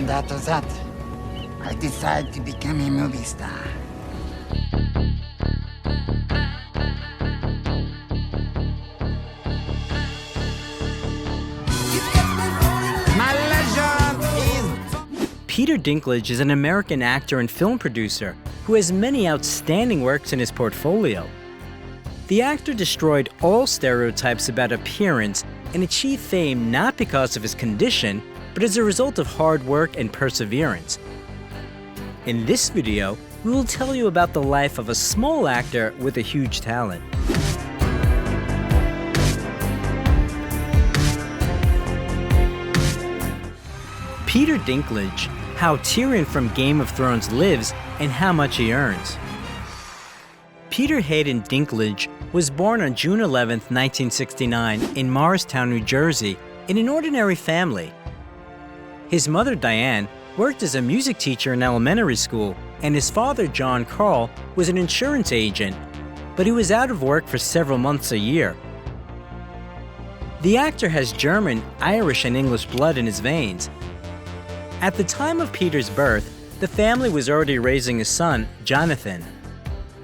And after that, I decided to become a movie star. My legend is... Peter Dinklage is an American actor and film producer who has many outstanding works in his portfolio. The actor destroyed all stereotypes about appearance and achieved fame not because of his condition, but as a result of hard work and perseverance. In this video, we will tell you about the life of a small actor with a huge talent. Peter Dinklage, how Tyrion from Game of Thrones lives and how much he earns. Peter Hayden Dinklage was born on June 11, 1969 in Morristown, New Jersey, in an ordinary family. His mother, Diane, worked as a music teacher in elementary school, and his father, John Carl, was an insurance agent, but he was out of work for several months a year. The actor has German, Irish, and English blood in his veins. At the time of Peter's birth, the family was already raising a son, Jonathan.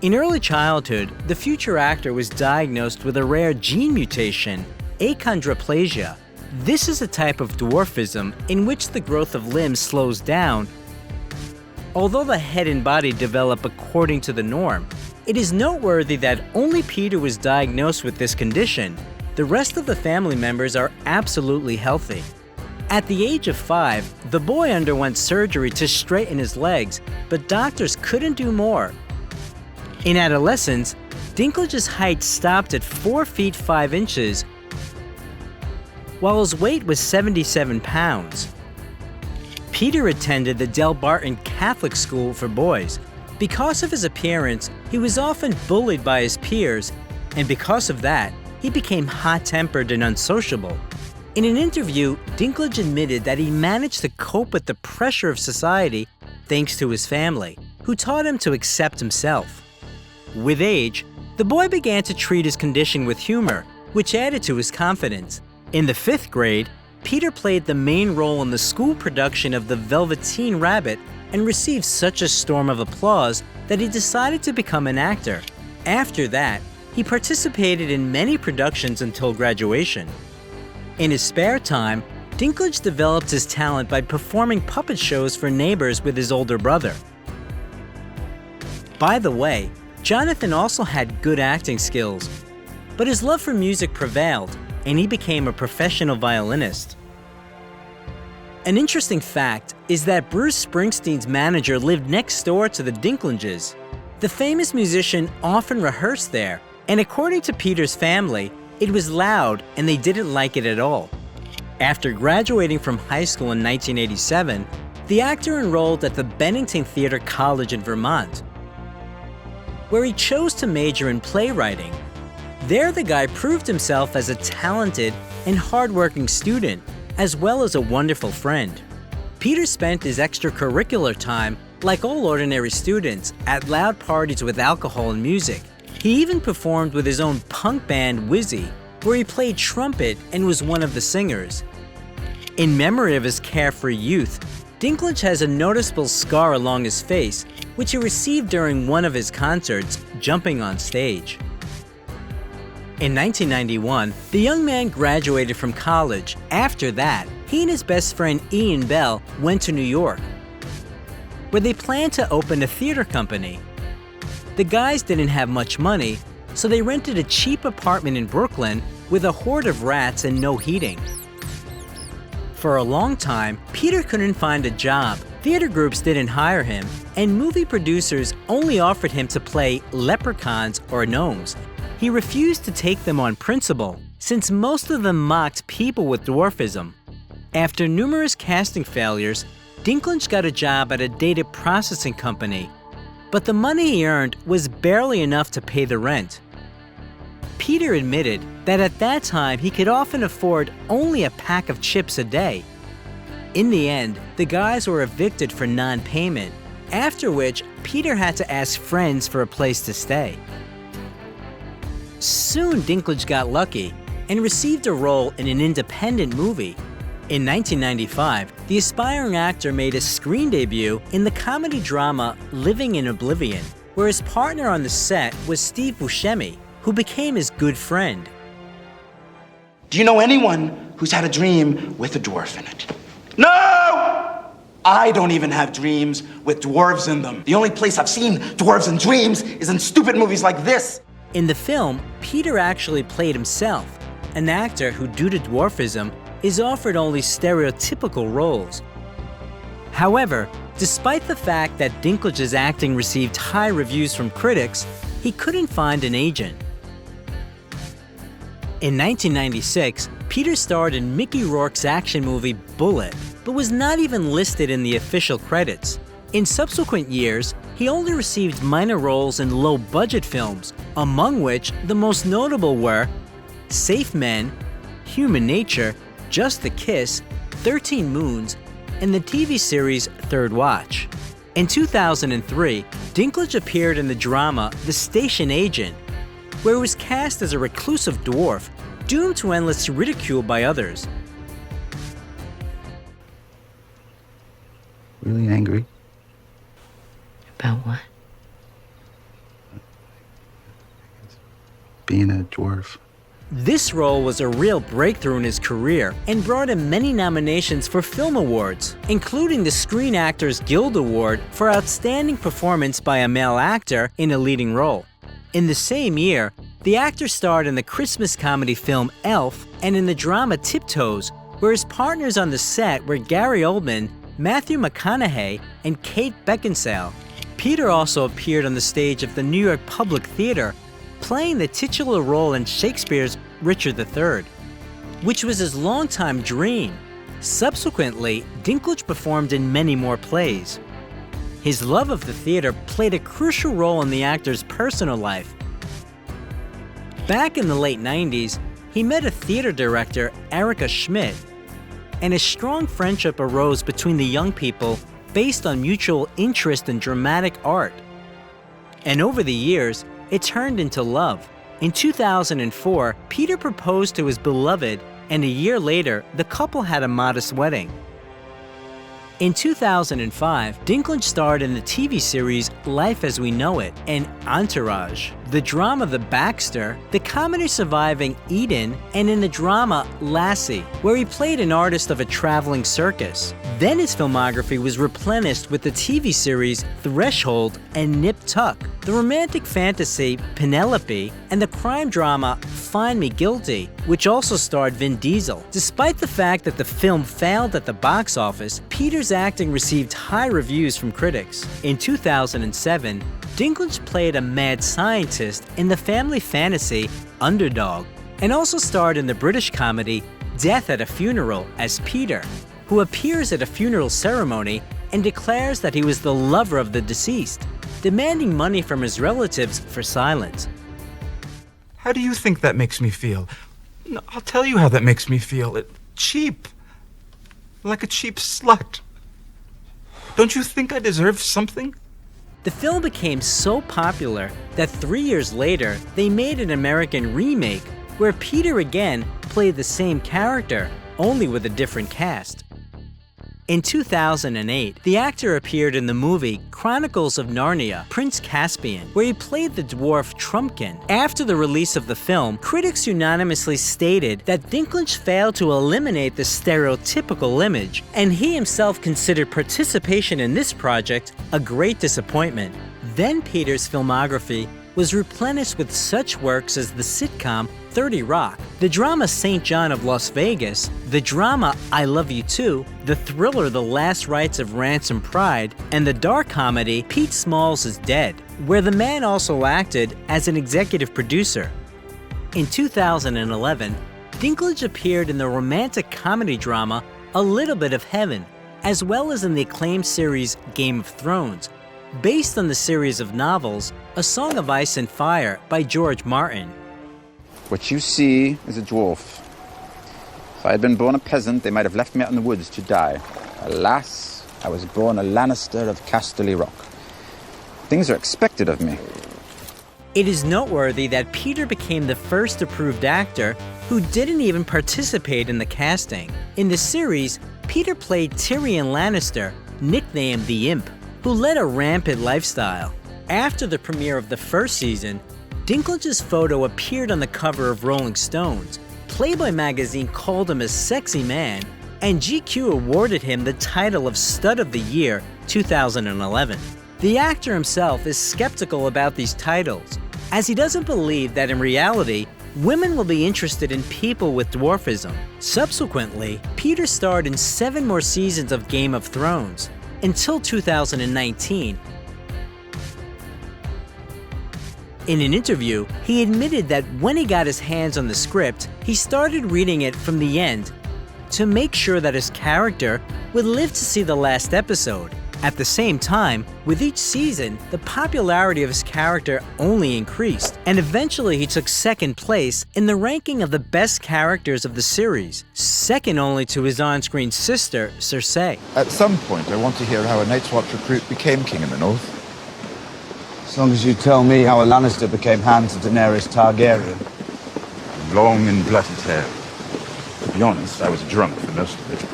In early childhood, the future actor was diagnosed with a rare gene mutation, achondroplasia. This is a type of dwarfism in which the growth of limbs slows down. Although the head and body develop according to the norm, it is noteworthy that only Peter was diagnosed with this condition. The rest of the family members are absolutely healthy. At the age of 5, the boy underwent surgery to straighten his legs, but doctors couldn't do more. In adolescence, Dinklage's height stopped at 4 feet 5 inches, while his weight was 77 pounds. Peter attended the Del Barton Catholic School for Boys. Because of his appearance, he was often bullied by his peers, and because of that, he became hot-tempered and unsociable. In an interview, Dinklage admitted that he managed to cope with the pressure of society thanks to his family, who taught him to accept himself. With age, the boy began to treat his condition with humor, which added to his confidence. In the 5th grade, Peter played the main role in the school production of The Velveteen Rabbit and received such a storm of applause that he decided to become an actor. After that, he participated in many productions until graduation. In his spare time, Dinklage developed his talent by performing puppet shows for neighbors with his older brother. By the way, Jonathan also had good acting skills, but his love for music prevailed, and he became a professional violinist. An interesting fact is that Bruce Springsteen's manager lived next door to the Dinklages. The famous musician often rehearsed there, and according to Peter's family, it was loud and they didn't like it at all. After graduating from high school in 1987, the actor enrolled at the Bennington Theatre College in Vermont, where he chose to major in playwriting. There, the guy proved himself as a talented and hardworking student, as well as a wonderful friend. Peter spent his extracurricular time, like all ordinary students, at loud parties with alcohol and music. He even performed with his own punk band, Wizzy, where he played trumpet and was one of the singers. In memory of his carefree youth, Dinklage has a noticeable scar along his face, which he received during one of his concerts, jumping on stage. In 1991, the young man graduated from college. After that, he and his best friend Ian Bell went to New York, where they planned to open a theater company. The guys didn't have much money, so they rented a cheap apartment in Brooklyn with a horde of rats and no heating. For a long time, Peter couldn't find a job, theater groups didn't hire him, and movie producers only offered him to play leprechauns or gnomes. He refused to take them on principle, since most of them mocked people with dwarfism. After numerous casting failures, Dinklage got a job at a data processing company, but the money he earned was barely enough to pay the rent. Peter admitted that at that time he could often afford only a pack of chips a day. In the end, the guys were evicted for non-payment, after which Peter had to ask friends for a place to stay. Soon Dinklage got lucky and received a role in an independent movie. In 1995, the aspiring actor made his screen debut in the comedy drama Living in Oblivion, where his partner on the set was Steve Buscemi, who became his good friend. Do you know anyone who's had a dream with a dwarf in it? No! I don't even have dreams with dwarves in them. The only place I've seen dwarves in dreams is in stupid movies like this. In the film, Peter actually played himself, an actor who, due to dwarfism, is offered only stereotypical roles. However, despite the fact that Dinklage's acting received high reviews from critics, he couldn't find an agent. In 1996, Peter starred in Mickey Rourke's action movie Bullet, but was not even listed in the official credits. In subsequent years, he only received minor roles in low-budget films, among which the most notable were Safe Men, Human Nature, Just a Kiss, 13 Moons, and the TV series Third Watch. In 2003, Dinklage appeared in the drama The Station Agent, where he was cast as a reclusive dwarf, doomed to endless ridicule by others. Really angry? About what? Being a dwarf. This role was a real breakthrough in his career and brought him many nominations for film awards, including the Screen Actors Guild Award for Outstanding Performance by a Male Actor in a Leading Role. In the same year, the actor starred in the Christmas comedy film Elf and in the drama Tiptoes, where his partners on the set were Gary Oldman, Matthew McConaughey, and Kate Beckinsale. Peter also appeared on the stage of the New York Public Theater, playing the titular role in Shakespeare's Richard III, which was his longtime dream. Subsequently, Dinklage performed in many more plays. His love of the theater played a crucial role in the actor's personal life. Back in the late 90s, he met a theater director, Erica Schmidt, and a strong friendship arose between the young people based on mutual interest in dramatic art. And over the years, it turned into love. In 2004, Peter proposed to his beloved, and a year later, the couple had a modest wedding. In 2005, Dinklage starred in the TV series Life as We Know It and Entourage, the drama The Baxter, the comedy Surviving Eden, and in the drama Lassie, where he played an artist of a traveling circus. Then his filmography was replenished with the TV series Threshold and Nip Tuck, the romantic fantasy Penelope, and the crime drama Find Me Guilty, which also starred Vin Diesel. Despite the fact that the film failed at the box office, Peter's acting received high reviews from critics. In 2007, Dinklage played a mad scientist in the family fantasy Underdog, and also starred in the British comedy Death at a Funeral as Peter, who appears at a funeral ceremony and declares that he was the lover of the deceased, demanding money from his relatives for silence. How do you think that makes me feel? No, I'll tell you how that makes me feel. Cheap. Like a cheap slut. Don't you think I deserve something? The film became so popular that 3 years later, they made an American remake where Peter again played the same character, only with a different cast. In 2008, the actor appeared in the movie Chronicles of Narnia, Prince Caspian, where he played the dwarf Trumpkin. After the release of the film, critics unanimously stated that Dinklage failed to eliminate the stereotypical image, and he himself considered participation in this project a great disappointment. Then Peter's filmography was replenished with such works as the sitcom 30 Rock, the drama St. John of Las Vegas, the drama I Love You Too, the thriller The Last Rites of Ransom Pride, and the dark comedy Pete Smalls is Dead, where the man also acted as an executive producer. In 2011, Dinklage appeared in the romantic comedy drama A Little Bit of Heaven, as well as in the acclaimed series Game of Thrones, based on the series of novels A Song of Ice and Fire by George Martin. What you see is a dwarf. If I had been born a peasant, they might have left me out in the woods to die. Alas, I was born a Lannister of Casterly Rock. Things are expected of me. It is noteworthy that Peter became the first approved actor who didn't even participate in the casting. In the series, Peter played Tyrion Lannister, nicknamed the Imp, who led a rampant lifestyle. After the premiere of the first season, Dinklage's photo appeared on the cover of Rolling Stones. Playboy magazine called him a sexy man, and GQ awarded him the title of Stud of the Year 2011. The actor himself is skeptical about these titles, as he doesn't believe that in reality, women will be interested in people with dwarfism. Subsequently, Peter starred in 7 more seasons of Game of Thrones, until 2019. In an interview, he admitted that when he got his hands on the script, he started reading it from the end to make sure that his character would live to see the last episode. At the same time, with each season, the popularity of his character only increased, and eventually he took second place in the ranking of the best characters of the series, second only to his on-screen sister, Cersei. At some point, I want to hear how a Night's Watch recruit became king in the north. As long as you tell me how a Lannister became hand to Daenerys Targaryen. Long and bloody tale. To be honest, I was drunk for most of it.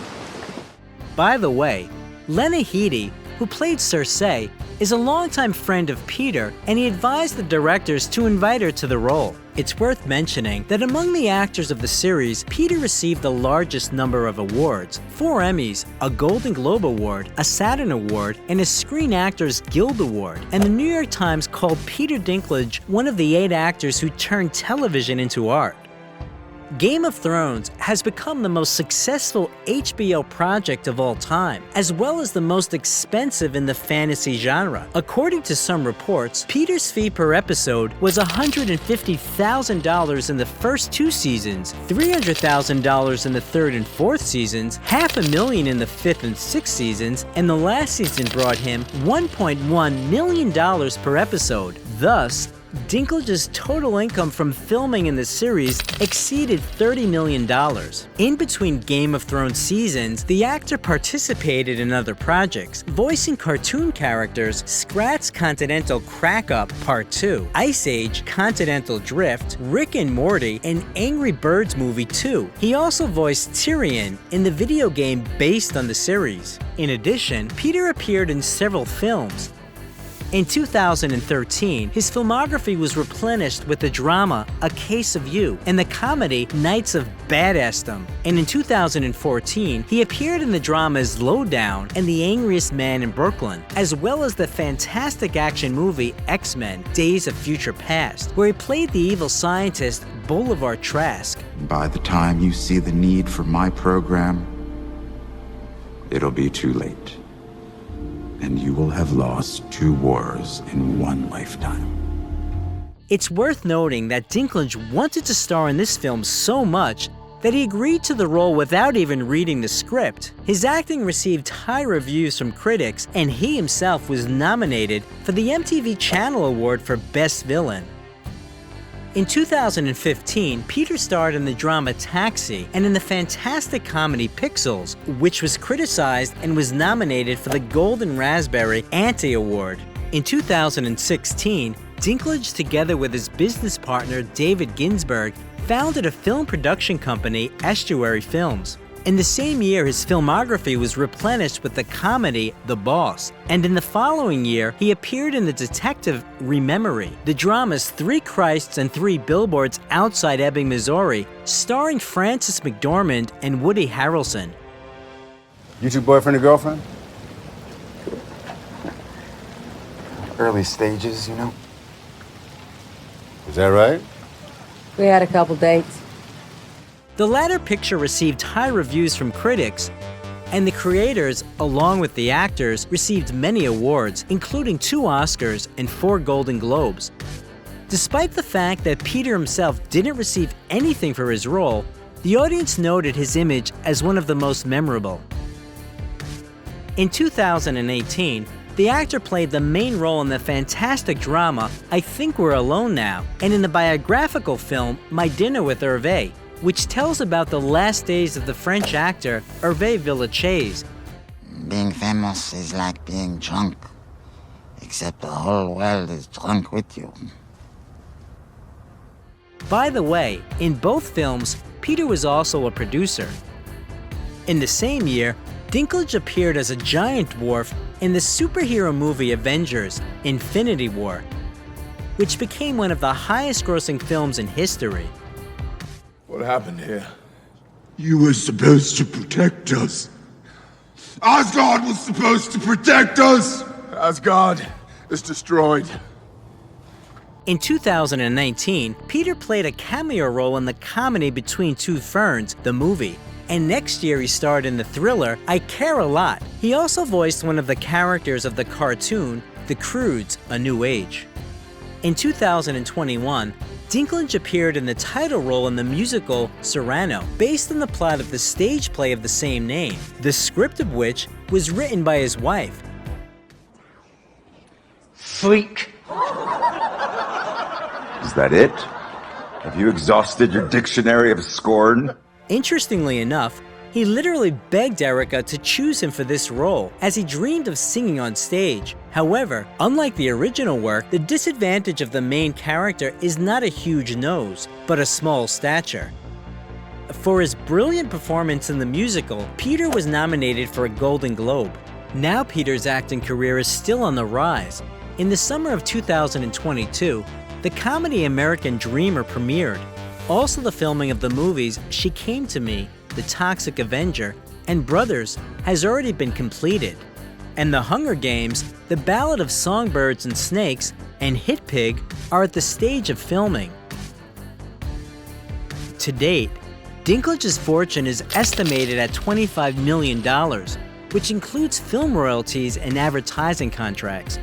By the way, Lena Headey, who played Cersei, is a longtime friend of Peter, and he advised the directors to invite her to the role. It's worth mentioning that among the actors of the series, Peter received the largest number of awards: 4 Emmys, a Golden Globe Award, a Saturn Award, and a Screen Actors Guild Award. And the New York Times called Peter Dinklage one of the 8 actors who turned television into art. Game of Thrones has become the most successful HBO project of all time, as well as the most expensive in the fantasy genre. According to some reports, Peter's fee per episode was $150,000 in the first 2 seasons, $300,000 in the 3rd and 4th seasons, $500,000 in the 5th and 6th seasons, and the last season brought him $1.1 million per episode. Thus, Dinklage's total income from filming in the series exceeded $30 million. In between Game of Thrones seasons, the actor participated in other projects, voicing cartoon characters Scrat's Continental Crack-Up Part 2, Ice Age Continental Drift, Rick and Morty, and Angry Birds Movie 2. He also voiced Tyrion in the video game based on the series. In addition, Peter appeared in several films. In 2013, his filmography was replenished with the drama A Case of You and the comedy Knights of Badassdom. And in 2014, he appeared in the dramas Lowdown and The Angriest Man in Brooklyn, as well as the fantastic action movie X-Men: Days of Future Past, where he played the evil scientist Boulevard Trask. By the time you see the need for my program, it'll be too late. And you will have lost 2 wars in 1 lifetime. It's worth noting that Dinklage wanted to star in this film so much that he agreed to the role without even reading the script. His acting received high reviews from critics, and he himself was nominated for the MTV Channel Award for Best Villain. In 2015, Peter starred in the drama Taxi and in the fantastic comedy Pixels, which was criticized and was nominated for the Golden Raspberry Anti Award. In 2016, Dinklage, together with his business partner David Ginsburg, founded a film production company, Estuary Films. In the same year, his filmography was replenished with the comedy The Boss, and in the following year, he appeared in the detective Rememory, the dramas 3 Christs and 3 Billboards Outside Ebbing, Missouri, starring Frances McDormand and Woody Harrelson. You 2 boyfriend and girlfriend? Early stages, you know? Is that right? We had a couple dates. The latter picture received high reviews from critics, and the creators, along with the actors, received many awards, including 2 Oscars and 4 Golden Globes. Despite the fact that Peter himself didn't receive anything for his role, the audience noted his image as one of the most memorable. In 2018, the actor played the main role in the fantastic drama I Think We're Alone Now, and in the biographical film My Dinner with Hervé, which tells about the last days of the French actor Hervé Villechaize. Being famous is like being drunk, except the whole world is drunk with you. By the way, in both films, Peter was also a producer. In the same year, Dinklage appeared as a giant dwarf in the superhero movie Avengers: Infinity War, which became one of the highest-grossing films in history. What happened here? You were supposed to protect us. Asgard was supposed to protect us! Asgard is destroyed. In 2019, Peter played a cameo role in the comedy Between Two Ferns, the movie, and next year he starred in the thriller I Care a Lot. He also voiced one of the characters of the cartoon The Croods: A New Age. In 2021, Dinklage appeared in the title role in the musical Cyrano, based on the plot of the stage play of the same name, the script of which was written by his wife. Freak. Is that it? Have you exhausted your dictionary of scorn? Interestingly enough, he literally begged Erica to choose him for this role, as he dreamed of singing on stage. However, unlike the original work, the disadvantage of the main character is not a huge nose, but a small stature. For his brilliant performance in the musical, Peter was nominated for a Golden Globe. Now Peter's acting career is still on the rise. In the summer of 2022, the comedy American Dreamer premiered. Also, the filming of the movies She Came to Me, The Toxic Avenger, and Brothers has already been completed. And The Hunger Games, The Ballad of Songbirds and Snakes, and Hit Pig are at the stage of filming. To date, Dinklage's fortune is estimated at $25 million, which includes film royalties and advertising contracts.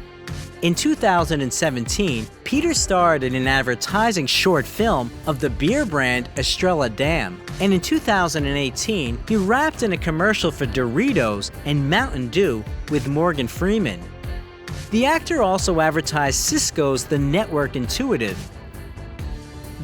In 2017, Peter starred in an advertising short film of the beer brand Estrella Damm, and in 2018, he rapped in a commercial for Doritos and Mountain Dew with Morgan Freeman. The actor also advertised Cisco's The Network Intuitive.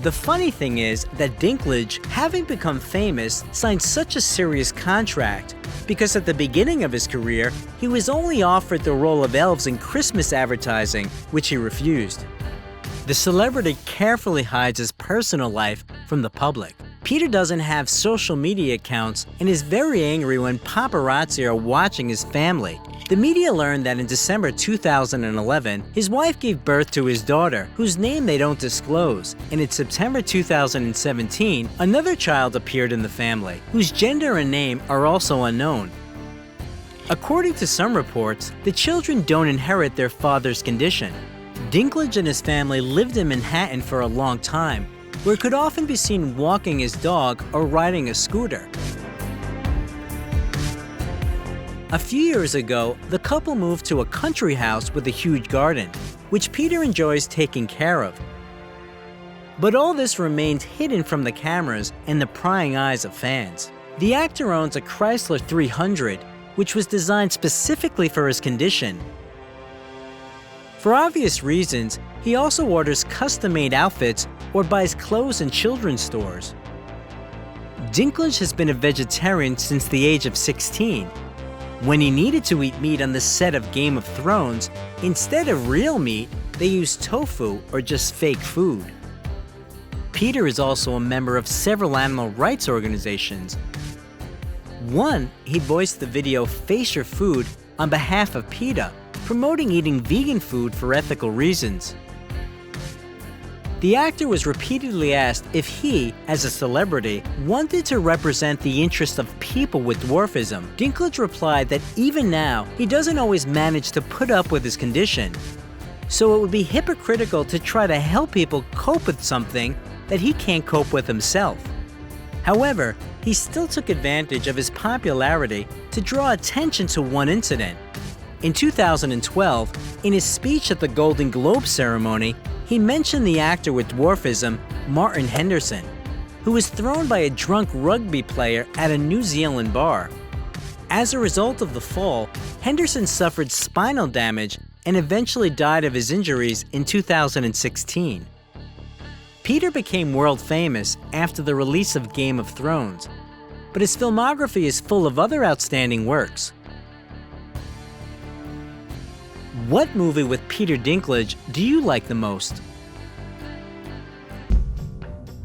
The funny thing is that Dinklage, having become famous, signed such a serious contract, because at the beginning of his career, he was only offered the role of elves in Christmas advertising, which he refused. The celebrity carefully hides his personal life from the public. Peter doesn't have social media accounts and is very angry when paparazzi are watching his family. The media learned that in December 2011, his wife gave birth to his daughter, whose name they don't disclose, and in September 2017, another child appeared in the family, whose gender and name are also unknown. According to some reports, the children don't inherit their father's condition. Dinklage and his family lived in Manhattan for a long time, where he could often be seen walking his dog or riding a scooter. A few years ago, the couple moved to a country house with a huge garden, which Peter enjoys taking care of. But all this remained hidden from the cameras and the prying eyes of fans. The actor owns a Chrysler 300, which was designed specifically for his condition. For obvious reasons, he also orders custom-made outfits or buys clothes in children's stores. Dinklage has been a vegetarian since the age of 16. When he needed to eat meat on the set of Game of Thrones, instead of real meat, they used tofu or just fake food. Peter is also a member of several animal rights organizations. One, he voiced the video Face Your Food on behalf of PETA, promoting eating vegan food for ethical reasons. The actor was repeatedly asked if he, as a celebrity, wanted to represent the interests of people with dwarfism. Dinklage replied that even now, he doesn't always manage to put up with his condition. So it would be hypocritical to try to help people cope with something that he can't cope with himself. However, he still took advantage of his popularity to draw attention to one incident. In 2012, in his speech at the Golden Globe ceremony, he mentioned the actor with dwarfism, Martin Henderson, who was thrown by a drunk rugby player at a New Zealand bar. As a result of the fall, Henderson suffered spinal damage and eventually died of his injuries in 2016. Peter became world famous after the release of Game of Thrones, but his filmography is full of other outstanding works. What movie with Peter Dinklage do you like the most?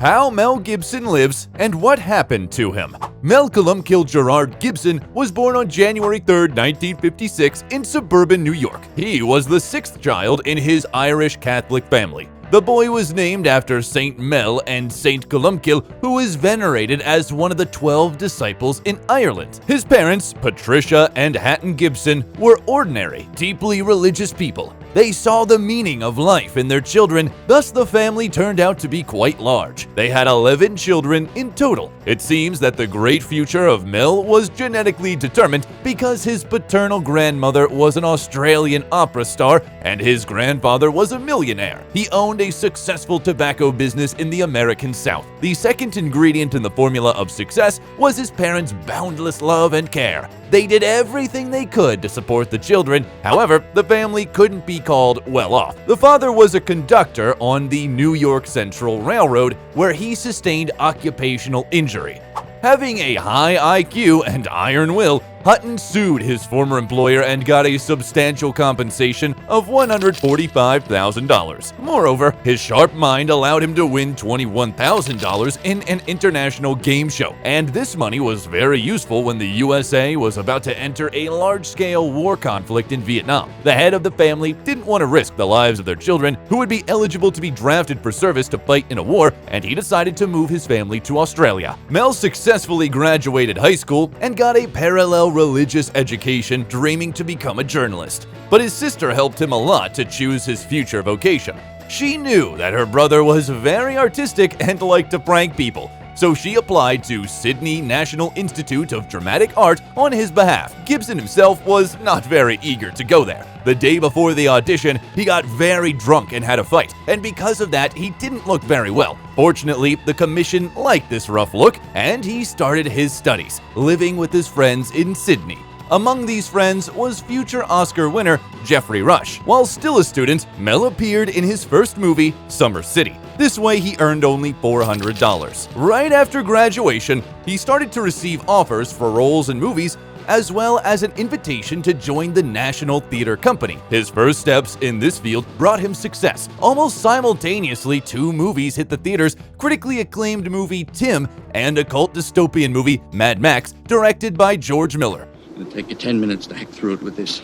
How Mel Gibson Lives and What Happened to Him. Malcolm Gerard Gibson was born on January 3, 1956 in suburban New York. He was the sixth child in his Irish Catholic family. The boy was named after Saint Mel and Saint Columcille, who is venerated as one of the 12 disciples in Ireland. His parents, Patricia and Hatton Gibson, were ordinary, deeply religious people. They saw the meaning of life in their children, thus the family turned out to be quite large. They had 11 children in total. It seems that the great future of Mel was genetically determined because his paternal grandmother was an Australian opera star and his grandfather was a millionaire. He owned a successful tobacco business in the American South. The second ingredient in the formula of success was his parents' boundless love and care. They did everything they could to support the children. However, the family couldn't be called well off. The father was a conductor on the New York Central Railroad, where he sustained occupational injury. Having a high IQ and iron will, Hutton sued his former employer and got a substantial compensation of $145,000. Moreover, his sharp mind allowed him to win $21,000 in an international game show, and this money was very useful when the USA was about to enter a large-scale war conflict in Vietnam. The head of the family didn't want to risk the lives of their children, who would be eligible to be drafted for service to fight in a war, and he decided to move his family to Australia. Mel successfully graduated high school and got a parallel religious education, dreaming to become a journalist. But his sister helped him a lot to choose his future vocation. She knew that her brother was very artistic and liked to prank people, so she applied to Sydney National Institute of Dramatic Art on his behalf. Gibson himself was not very eager to go there. The day before the audition, he got very drunk and had a fight, and because of that, he didn't look very well. Fortunately, the commission liked this rough look, and he started his studies, living with his friends in Sydney. Among these friends was future Oscar winner Geoffrey Rush. While still a student, Mel appeared in his first movie, Summer City. This way, he earned only $400. Right after graduation, he started to receive offers for roles in movies, as well as an invitation to join the National Theatre Company. His first steps in this field brought him success. Almost simultaneously, two movies hit the theaters: critically acclaimed movie Tim and a cult dystopian movie Mad Max, directed by George Miller. It'll take you 10 minutes to hack through it with this.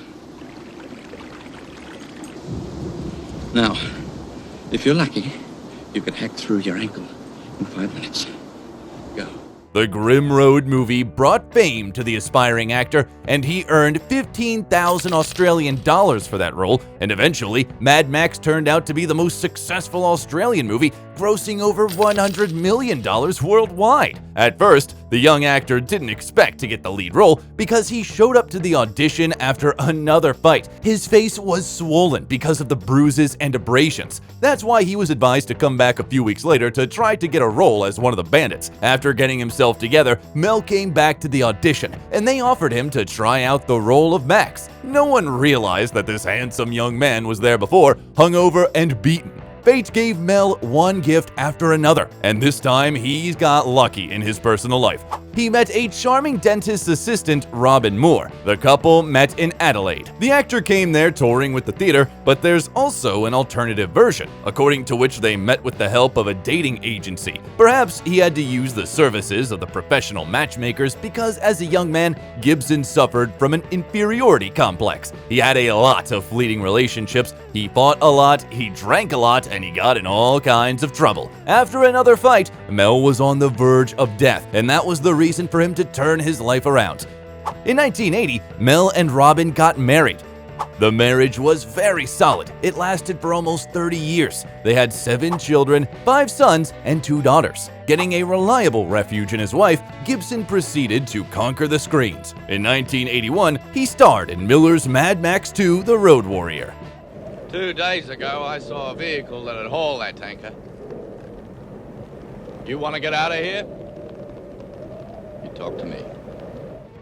Now, if you're lucky, you can hack through your ankle in 5 minutes. Go. The Grim Road movie brought fame to the aspiring actor, and he earned 15,000 Australian dollars for that role, and eventually, Mad Max turned out to be the most successful Australian movie, grossing over $100 million worldwide. At first, the young actor didn't expect to get the lead role because he showed up to the audition after another fight. His face was swollen because of the bruises and abrasions. That's why he was advised to come back a few weeks later to try to get a role as one of the bandits. After getting himself together, Mel came back to the audition, and they offered him to try out the role of Max. No one realized that this handsome young man was there before, hungover and beaten. Fate gave Mel one gift after another, and this time he got lucky in his personal life. He met a charming dentist's assistant, Robin Moore. The couple met in Adelaide. The actor came there touring with the theater, but there's also an alternative version, according to which they met with the help of a dating agency. Perhaps he had to use the services of the professional matchmakers because as a young man, Gibson suffered from an inferiority complex. He had a lot of fleeting relationships, he fought a lot, he drank a lot, and he got in all kinds of trouble. After another fight, Mel was on the verge of death, and that was the reason for him to turn his life around. In 1980, Mel and Robin got married. The marriage was very solid. It lasted for almost 30 years. They had 7 children, 5 sons, and 2 daughters. Getting a reliable refuge in his wife, Gibson proceeded to conquer the screens. In 1981, he starred in Miller's Mad Max 2: The Road Warrior. 2 days ago, I saw a vehicle that had hauled that tanker. You want to get out of here? You talk to me.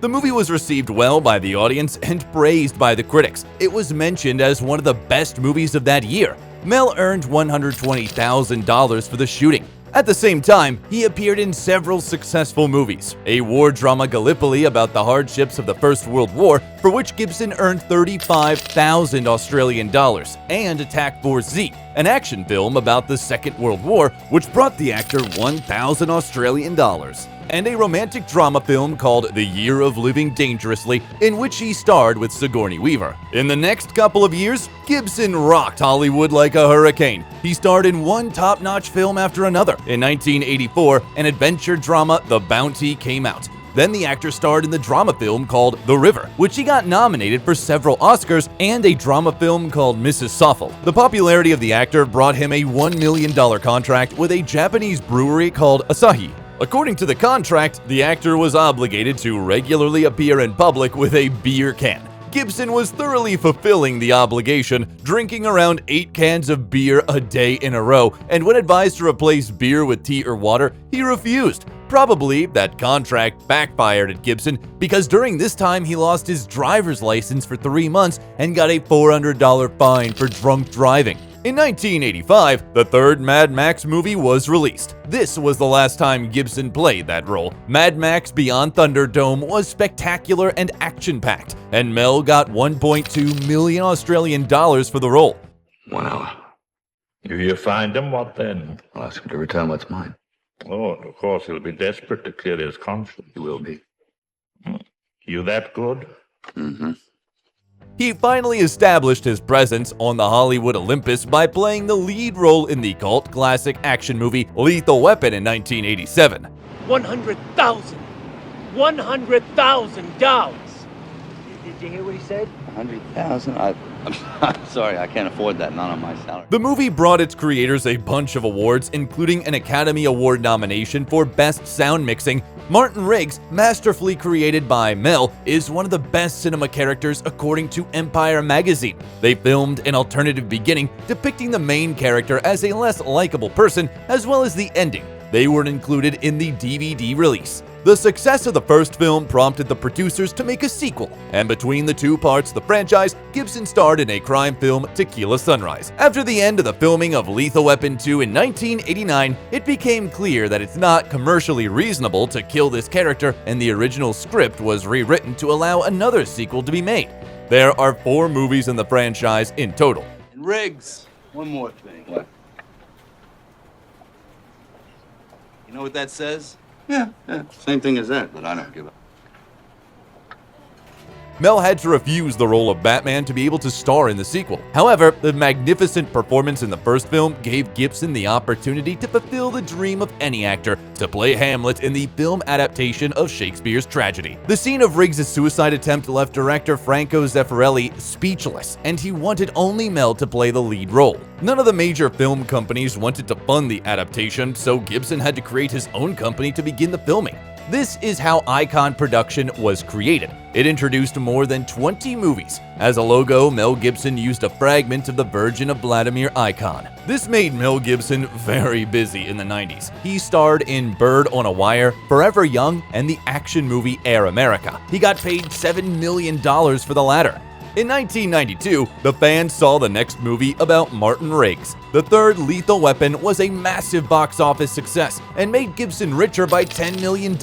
The movie was received well by the audience and praised by the critics. It was mentioned as one of the best movies of that year. Mel earned $120,000 for the shooting. At the same time, he appeared in several successful movies. A war drama Gallipoli about the hardships of the First World War, for which Gibson earned 35,000 Australian dollars, and Attack Force Z, an action film about the Second World War, which brought the actor 1,000 Australian dollars, and a romantic drama film called The Year of Living Dangerously, in which he starred with Sigourney Weaver. In the next couple of years, Gibson rocked Hollywood like a hurricane. He starred in one top-notch film after another. In 1984, an adventure drama, The Bounty, came out. Then the actor starred in the drama film called The River, which he got nominated for several Oscars, and a drama film called Mrs. Soffel. The popularity of the actor brought him a $1 million contract with a Japanese brewery called Asahi. According to the contract, the actor was obligated to regularly appear in public with a beer can. Gibson was thoroughly fulfilling the obligation, drinking around 8 cans of beer a day in a row, and when advised to replace beer with tea or water, he refused. Probably that contract backfired at Gibson because during this time he lost his driver's license for 3 months and got a $400 fine for drunk driving. In 1985, the third Mad Max movie was released. This was the last time Gibson played that role. Mad Max Beyond Thunderdome was spectacular and action-packed, and Mel got 1.2 million Australian dollars for the role. Wow. If you find him, what then? I'll ask him to return what's mine. Oh, and of course he'll be desperate to clear his conscience. He will be. You that good? Mm-hmm. He finally established his presence on the Hollywood Olympus by playing the lead role in the cult classic action movie Lethal Weapon in 1987. $100,000. $100,000. Did you hear what he said? 100,000? I'm sorry, I can't afford that, not on my salary. The movie brought its creators a bunch of awards, including an Academy Award nomination for Best Sound Mixing. Martin Riggs, masterfully created by Mel, is one of the best cinema characters according to Empire magazine. They filmed an alternative beginning depicting the main character as a less likable person, as well as the ending. They weren't included in the DVD release. The success of the first film prompted the producers to make a sequel, and between the two parts of the franchise, Gibson starred in a crime film, Tequila Sunrise. After the end of the filming of Lethal Weapon 2 in 1989, it became clear that it's not commercially reasonable to kill this character, and the original script was rewritten to allow another sequel to be made. There are 4 movies in the franchise in total. And Riggs, one more thing. What? You know what that says? Yeah. Same thing as that, but I don't give a... Mel had to refuse the role of Batman to be able to star in the sequel. However, the magnificent performance in the first film gave Gibson the opportunity to fulfill the dream of any actor to play Hamlet in the film adaptation of Shakespeare's tragedy. The scene of Riggs' suicide attempt left director Franco Zeffirelli speechless, and he wanted only Mel to play the lead role. None of the major film companies wanted to fund the adaptation, so Gibson had to create his own company to begin the filming. This is how Icon Production was created. It introduced more than 20 movies. As a logo, Mel Gibson used a fragment of the Virgin of Vladimir icon. This made Mel Gibson very busy in the 90s. He starred in Bird on a Wire, Forever Young, and the action movie Air America. He got paid $7 million for the latter. In 1992, the fans saw the next movie about Martin Riggs. The third Lethal Weapon was a massive box office success and made Gibson richer by $10 million.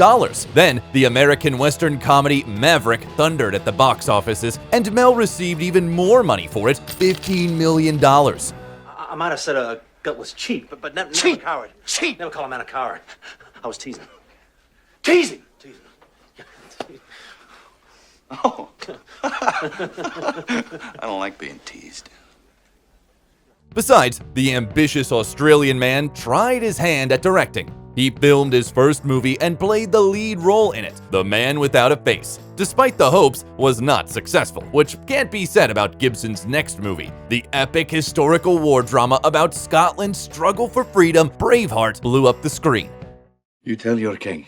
Then, the American Western comedy Maverick thundered at the box offices, and Mel received even more money for it, $15 million. I might have said a gutless cheat, but never a coward. Cheat! Never call a man a coward. I was teasing. Teasing! Oh. I don't like being teased. Besides, the ambitious Australian man tried his hand at directing. He filmed his first movie and played the lead role in it, The Man Without a Face. Despite the hopes, was not successful, which can't be said about Gibson's next movie. The epic historical war drama about Scotland's struggle for freedom, Braveheart, blew up the screen. You tell your king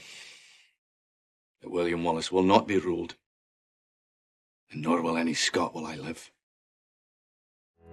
that William Wallace will not be ruled, and nor will any Scot while I live.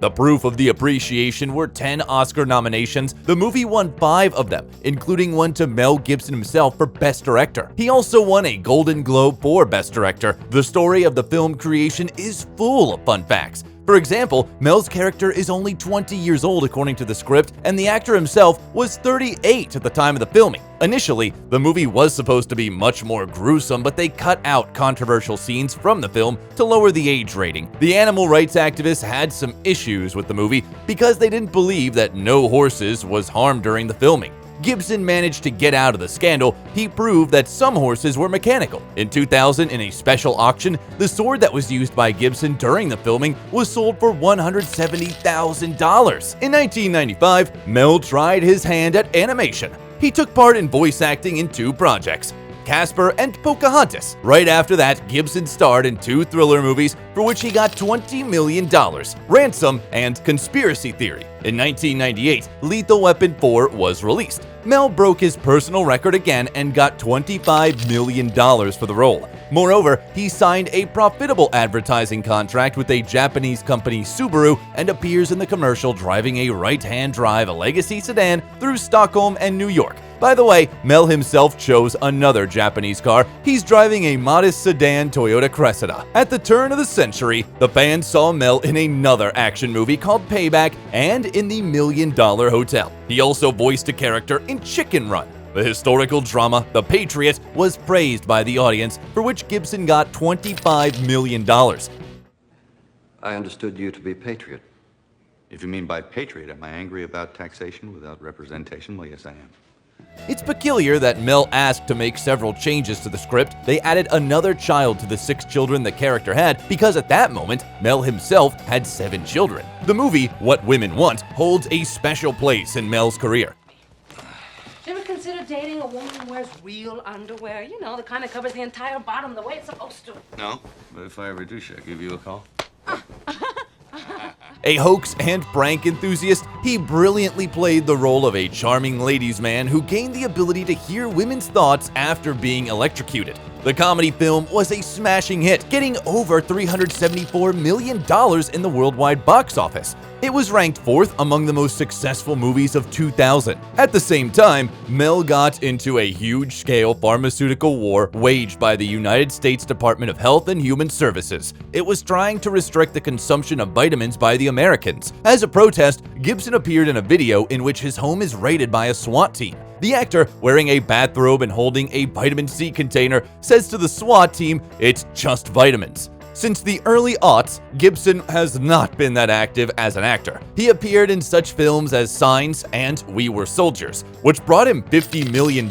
The proof of the appreciation were 10 Oscar nominations. The movie won 5 of them, including one to Mel Gibson himself for Best Director. He also won a Golden Globe for Best Director. The story of the film creation is full of fun facts. For example, Mel's character is only 20 years old according to the script, and the actor himself was 38 at the time of the filming. Initially, the movie was supposed to be much more gruesome, but they cut out controversial scenes from the film to lower the age rating. The animal rights activists had some issues with the movie because they didn't believe that no horses was harmed during the filming. Gibson managed to get out of the scandal. He proved that some horses were mechanical. In 2000, in a special auction, the sword that was used by Gibson during the filming was sold for $170,000. In 1995, Mel tried his hand at animation. He took part in voice acting in 2 projects, Casper and Pocahontas. Right after that, Gibson starred in 2 thriller movies for which he got $20 million, Ransom and Conspiracy Theory. In 1998, Lethal Weapon 4 was released. Mel broke his personal record again and got $25 million for the role. Moreover, he signed a profitable advertising contract with a Japanese company, Subaru, and appears in the commercial driving a right-hand drive Legacy sedan through Stockholm and New York. By the way, Mel himself chose another Japanese car. He's driving a modest sedan Toyota Cressida. At the turn of the century, the fans saw Mel in another action movie called Payback and in The $1 Million Hotel. He also voiced a character in Chicken Run. The historical drama, The Patriot, was praised by the audience, for which Gibson got $25 million. I understood you to be a patriot. If you mean by patriot, am I angry about taxation without representation? Well, yes, I am. It's peculiar that Mel asked to make several changes to the script. They added another child to the 6 children the character had because at that moment, Mel himself had 7 children. The movie, What Women Want, holds a special place in Mel's career. You ever consider dating a woman who wears real underwear? You know, the kind that covers the entire bottom the way it's supposed to. No, but if I ever do, should I give you a call? A hoax and prank enthusiast, he brilliantly played the role of a charming ladies' man who gained the ability to hear women's thoughts after being electrocuted. The comedy film was a smashing hit, getting over $374 million in the worldwide box office. It was ranked 4th among the most successful movies of 2000. At the same time, Mel got into a huge-scale pharmaceutical war waged by the United States Department of Health and Human Services. It was trying to restrict the consumption of vitamins by the Americans. As a protest, Gibson appeared in a video in which his home is raided by a SWAT team. The actor, wearing a bathrobe and holding a vitamin C container, says to the SWAT team, "It's just vitamins." Since the early aughts, Gibson has not been that active as an actor. He appeared in such films as Signs and We Were Soldiers, which brought him $50 million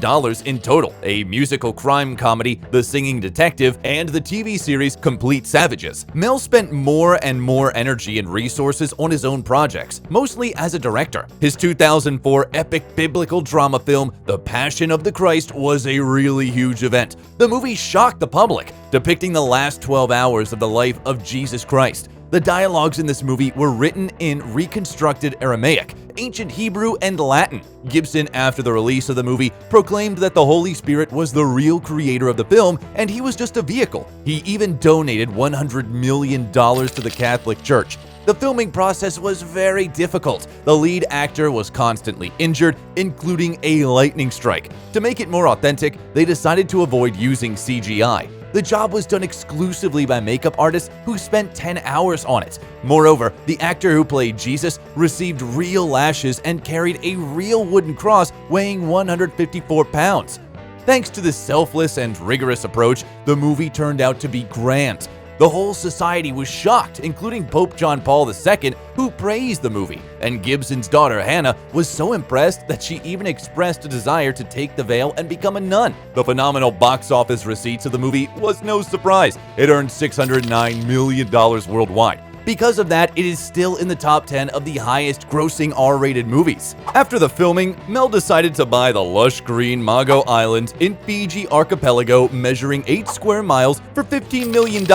in total, a musical crime comedy, The Singing Detective, and the TV series Complete Savages. Mel spent more and more energy and resources on his own projects, mostly as a director. His 2004 epic biblical drama film, The Passion of the Christ, was a really huge event. The movie shocked the public, depicting the last 12 hours of the life of Jesus Christ. The dialogues in this movie were written in reconstructed Aramaic, ancient Hebrew, and Latin. Gibson, after the release of the movie, proclaimed that the Holy Spirit was the real creator of the film and he was just a vehicle. He even donated $100 million to the Catholic Church. The filming process was very difficult. The lead actor was constantly injured, including a lightning strike. To make it more authentic, they decided to avoid using CGI. The job was done exclusively by makeup artists who spent 10 hours on it. Moreover, the actor who played Jesus received real lashes and carried a real wooden cross weighing 154 pounds. Thanks to this selfless and rigorous approach, the movie turned out to be grand. The whole society was shocked, including Pope John Paul II, who praised the movie, and Gibson's daughter Hannah was so impressed that she even expressed a desire to take the veil and become a nun. The phenomenal box office receipts of the movie was no surprise. It earned $609 million worldwide. Because of that, it is still in the top 10 of the highest grossing R-rated movies. After the filming, Mel decided to buy the lush green Mago Island in Fiji archipelago measuring 8 square miles for $15 million.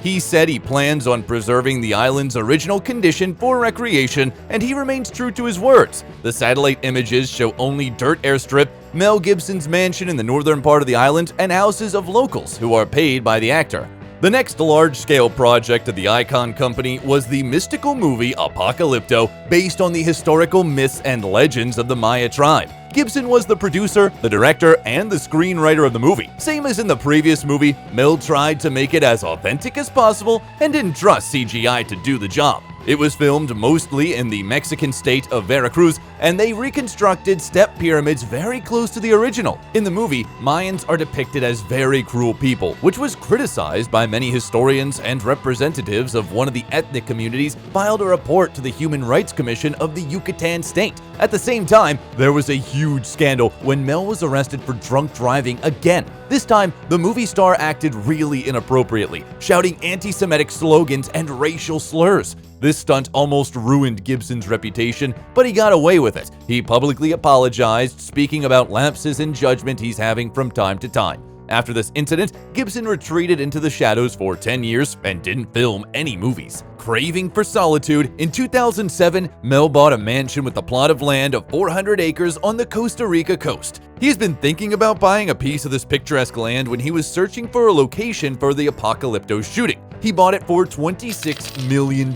He said he plans on preserving the island's original condition for recreation, and he remains true to his words. The satellite images show only dirt airstrip, Mel Gibson's mansion in the northern part of the island, and houses of locals who are paid by the actor. The next large-scale project of the Icon Company was the mystical movie Apocalypto, based on the historical myths and legends of the Maya tribe. Gibson was the producer, the director, and the screenwriter of the movie. Same as in the previous movie, Mel tried to make it as authentic as possible and didn't trust CGI to do the job. It was filmed mostly in the Mexican state of Veracruz, and they reconstructed step pyramids very close to the original. In the movie, Mayans are depicted as very cruel people, which was criticized by many historians, and representatives of one of the ethnic communities filed a report to the Human Rights Commission of the Yucatan state. At the same time, there was a huge scandal when Mel was arrested for drunk driving again. This time, the movie star acted really inappropriately, shouting anti-Semitic slogans and racial slurs. This stunt almost ruined Gibson's reputation, but he got away with it. He publicly apologized, speaking about lapses in judgment he's having from time to time. After this incident, Gibson retreated into the shadows for 10 years and didn't film any movies. Craving for solitude, in 2007, Mel bought a mansion with a plot of land of 400 acres on the Costa Rica coast. He's been thinking about buying a piece of this picturesque land when he was searching for a location for the Apocalypto shooting. He bought it for $26 million.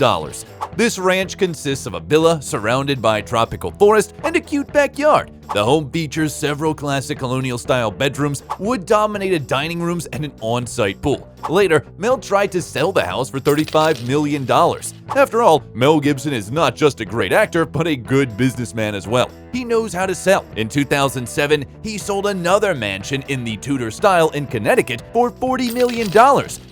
This ranch consists of a villa surrounded by tropical forest and a cute backyard. The home features several classic colonial-style bedrooms, wood-dominated dining rooms, and an on-site pool. Later, Mel tried to sell the house for $35 million. After all, Mel Gibson is not just a great actor, but a good businessman as well. He knows how to sell. In 2007, he sold another mansion in the Tudor style in Connecticut for $40 million,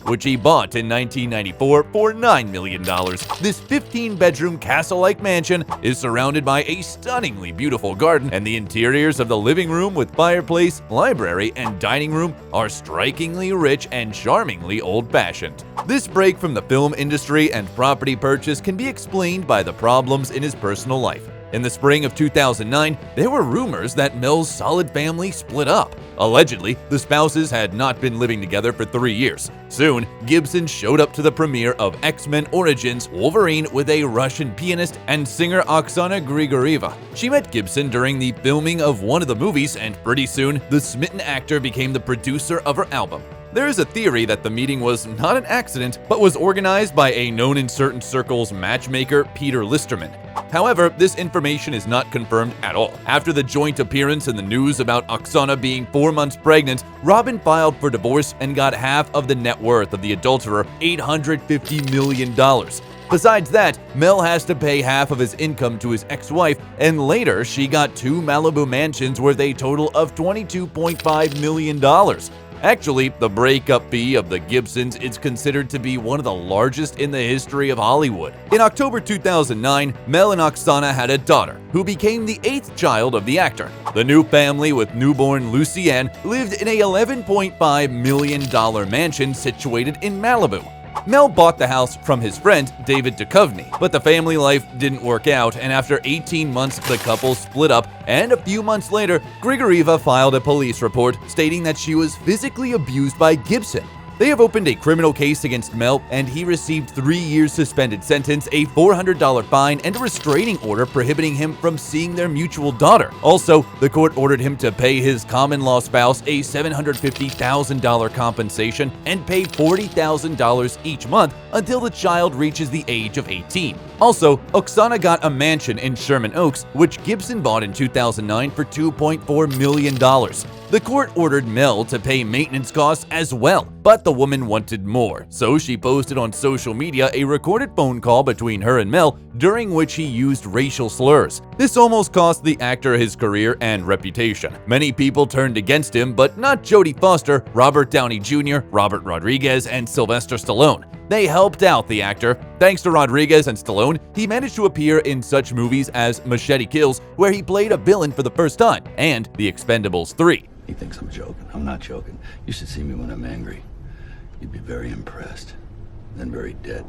which he bought in 1994 for $9 million. This 15-bedroom castle-like mansion is surrounded by a stunningly beautiful garden, and the interiors of the living room with fireplace, library, and dining room are strikingly rich and charmingly old-fashioned. This break from the film industry and property purchase can be explained by the problems in his personal life. In the spring of 2009, there were rumors that Mel's solid family split up. Allegedly, the spouses had not been living together for 3 years. Soon, Gibson showed up to the premiere of X-Men Origins Wolverine with a Russian pianist and singer Oksana Grigorieva. She met Gibson during the filming of one of the movies, and pretty soon, the smitten actor became the producer of her album. There is a theory that the meeting was not an accident, but was organized by a known in certain circles matchmaker, Peter Listerman. However, this information is not confirmed at all. After the joint appearance in the news about Oksana being 4 months pregnant, Robin filed for divorce and got half of the net worth of the adulterer, $850 million. Besides that, Mel has to pay half of his income to his ex-wife, and later she got 2 Malibu mansions worth a total of $22.5 million. Actually, the breakup fee of the Gibsons is considered to be one of the largest in the history of Hollywood. In October 2009, Mel and Oksana had a daughter, who became the 8th child of the actor. The new family with newborn Lucienne lived in a $11.5 million mansion situated in Malibu. Mel bought the house from his friend, David Duchovny, but the family life didn't work out, and after 18 months, the couple split up, and a few months later, Grigorieva filed a police report stating that she was physically abused by Gibson. They have opened a criminal case against Mel, and he received 3 years suspended sentence, a $400 fine, and a restraining order prohibiting him from seeing their mutual daughter. Also, the court ordered him to pay his common-law spouse a $750,000 compensation and pay $40,000 each month until the child reaches the age of 18. Also, Oksana got a mansion in Sherman Oaks, which Gibson bought in 2009 for $2.4 million. The court ordered Mel to pay maintenance costs as well, but the woman wanted more, so she posted on social media a recorded phone call between her and Mel, during which he used racial slurs. This almost cost the actor his career and reputation. Many people turned against him, but not Jodie Foster, Robert Downey Jr., Robert Rodriguez, and Sylvester Stallone. They helped out the actor. Thanks to Rodriguez and Stallone, he managed to appear in such movies as Machete Kills, where he played a villain for the first time, and The Expendables 3. He thinks I'm joking. I'm not joking. You should see me when I'm angry. You'd be very impressed, then very dead.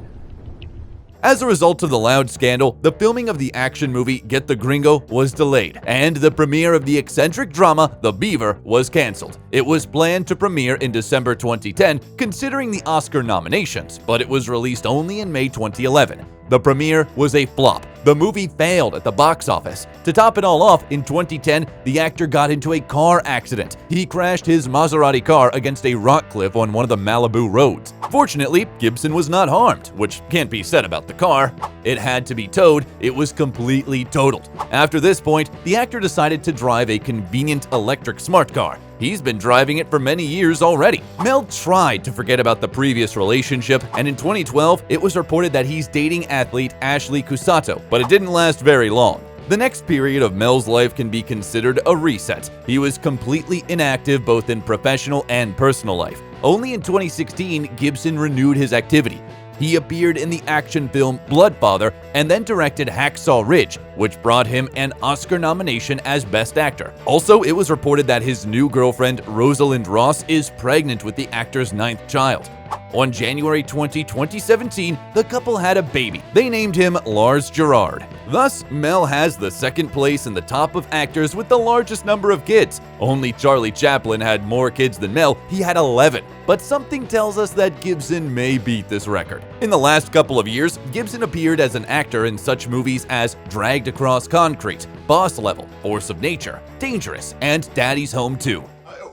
As a result of the loud scandal, the filming of the action movie Get the Gringo was delayed, and the premiere of the eccentric drama The Beaver was cancelled. It was planned to premiere in December 2010, considering the Oscar nominations, but it was released only in May 2011. The premiere was a flop. The movie failed at the box office. To top it all off, in 2010, the actor got into a car accident. He crashed his Maserati car against a rock cliff on one of the Malibu roads. Fortunately, Gibson was not harmed, which can't be said about the car. It had to be towed. It was completely totaled. After this point, the actor decided to drive a convenient electric smart car. He's been driving it for many years already. Mel tried to forget about the previous relationship, and in 2012, it was reported that he's dating athlete Ashley Cusato, but it didn't last very long. The next period of Mel's life can be considered a reset. He was completely inactive both in professional and personal life. Only in 2016, Gibson renewed his activity. He appeared in the action film Bloodfather and then directed Hacksaw Ridge, which brought him an Oscar nomination as Best Actor. Also, it was reported that his new girlfriend, Rosalind Ross, is pregnant with the actor's 9th child. On January 20, 2017, the couple had a baby. They named him Lars Gerard. Thus, Mel has the second place in the top of actors with the largest number of kids. Only Charlie Chaplin had more kids than Mel. He had 11. But something tells us that Gibson may beat this record. In the last couple of years, Gibson appeared as an actor in such movies as Dragged Across Concrete, Boss Level, Force of Nature, Dangerous, and Daddy's Home 2.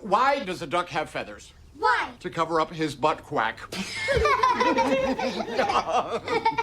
Why does a duck have feathers? Why? To cover up his butt quack.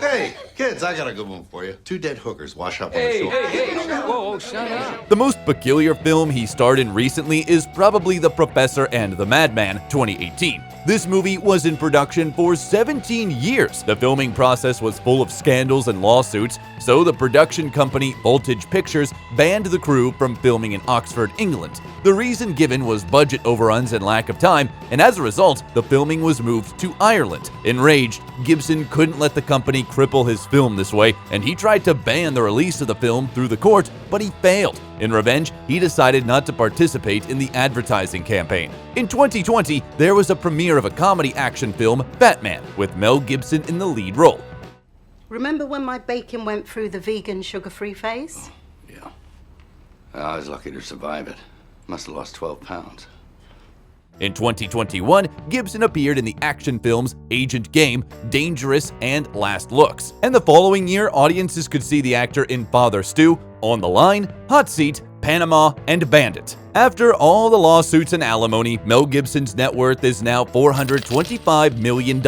Hey, kids, I got a good one for you. 2 dead hookers wash up on the shore. Hey, whoa, shut up. The most peculiar film he starred in recently is probably The Professor and the Madman, 2018. This movie was in production for 17 years. The filming process was full of scandals and lawsuits, so the production company Voltage Pictures banned the crew from filming in Oxford, England. The reason given was budget overruns and lack of time, and as a result, the filming was moved to Ireland. Enraged, Gibson couldn't let the company cripple his film this way, and he tried to ban the release of the film through the court, but he failed. In revenge, he decided not to participate in the advertising campaign. In 2020, there was a premiere of a comedy action film, Batman, with Mel Gibson in the lead role. Remember when my bacon went through the vegan sugar-free phase? Yeah. I was lucky to survive it. Must have lost 12 pounds. In 2021, Gibson appeared in the action films Agent Game, Dangerous, and Last Looks. And the following year, audiences could see the actor in Father Stu, On the Line, Hot Seat, Panama, and Bandit. After all the lawsuits and alimony, Mel Gibson's net worth is now $425 million.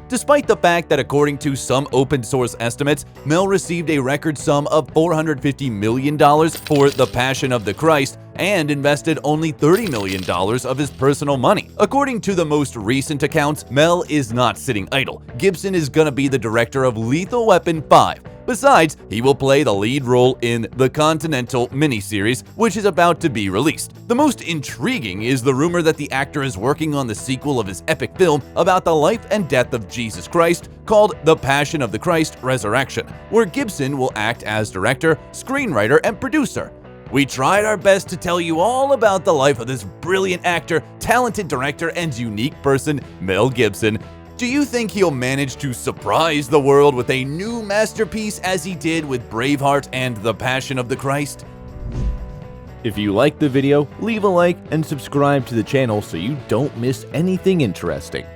Despite the fact that according to some open source estimates, Mel received a record sum of $450 million for The Passion of the Christ and invested only $30 million of his personal money. According to the most recent accounts, Mel is not sitting idle. Gibson is gonna be the director of Lethal Weapon 5. Besides, he will play the lead role in the Continental miniseries, which is about to be released. The most intriguing is the rumor that the actor is working on the sequel of his epic film about the life and death of Jesus Christ called The Passion of the Christ Resurrection, where Gibson will act as director, screenwriter, and producer. We tried our best to tell you all about the life of this brilliant actor, talented director, and unique person, Mel Gibson. Do you think he'll manage to surprise the world with a new masterpiece as he did with Braveheart and The Passion of the Christ? If you liked the video, leave a like and subscribe to the channel so you don't miss anything interesting.